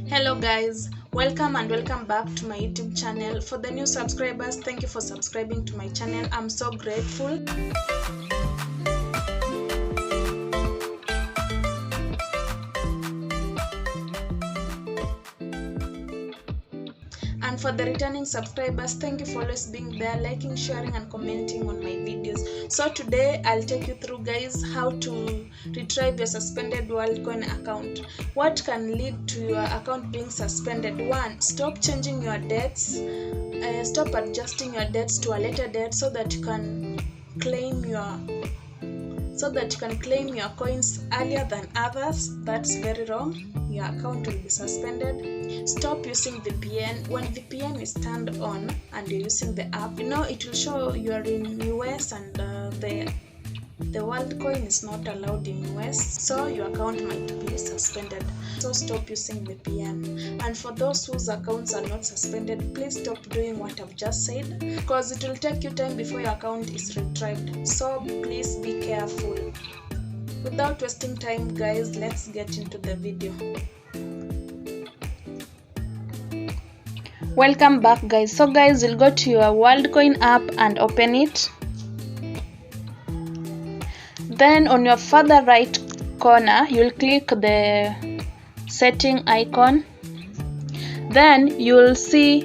Hello guys, welcome back to my YouTube channel. For the new subscribers, thank you for subscribing to my channel. I'm so grateful. And for the returning subscribers, thank you for always being there, liking, sharing and commenting on my videos. So today I'll take you through, guys, how to retrieve your suspended Worldcoin account. What can lead to your account being suspended? 1. Stop changing your dates. Stop adjusting your dates to a later date so that you can claim your coins earlier than others. That's very wrong. Your account will be suspended. Stop using VPN. When VPN is turned on and you're using the app, it will show you are in US and the Worldcoin is not allowed in US, so your account might be suspended. So stop using VPN. And for those whose accounts are not suspended, please stop doing what I've just said, because it will take you time before your account is retrieved. So please be careful. Without wasting time, guys, let's get into the video. Welcome back, guys. So guys, you'll go to your Worldcoin app and open it. Then on your further right corner, you'll click the setting icon. Then you'll see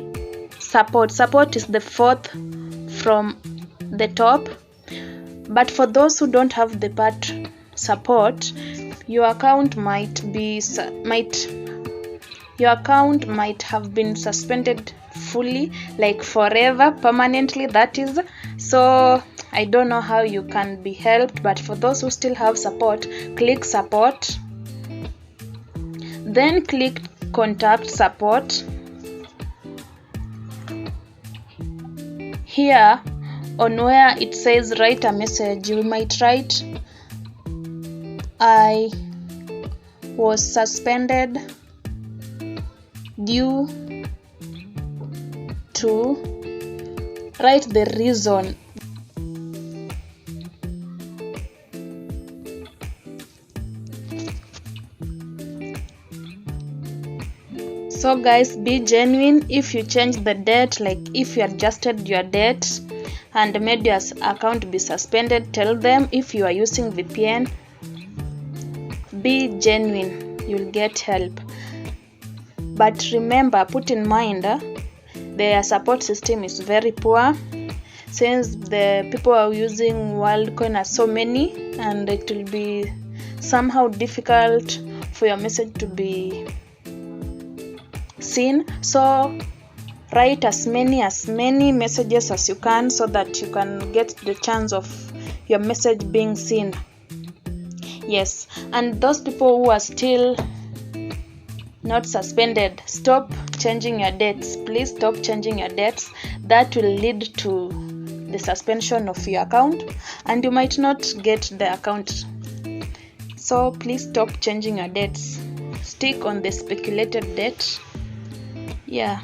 support. Support is the fourth from the top. But for those who don't have the part support, your account might have been suspended fully, like forever, permanently, that is. So I don't know how you can be helped, but for those who still have support, click support, then click contact support. Here on where it says write a message, you might write, I was suspended due to, write the reason. So guys, be genuine. If you change the date, like if you adjusted your date and made your account be suspended, tell them. If you are using VPN, be genuine, you'll get help. But remember, put in mind, their support system is very poor, since the people are using Worldcoin are so many, and it will be somehow difficult for your message to be seen. So write as many messages as you can, so that you can get the chance of your message being seen. Yes, and those people who are still not suspended, stop changing your dates. Please stop changing your dates. That will lead to the suspension of your account, and you might not get the account. So please stop changing your dates. Stick on the speculated date. Yeah.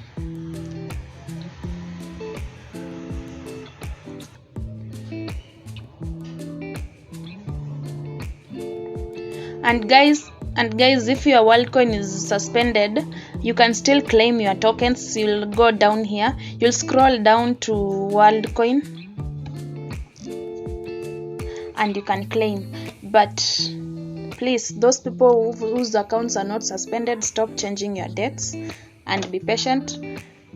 And guys, if your Worldcoin is suspended, you can still claim your tokens. You'll go down here, you'll scroll down to Worldcoin and you can claim. But please, those people whose accounts are not suspended, stop changing your dates and be patient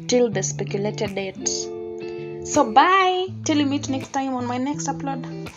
till the speculated date. So bye, till we meet next time on my next upload.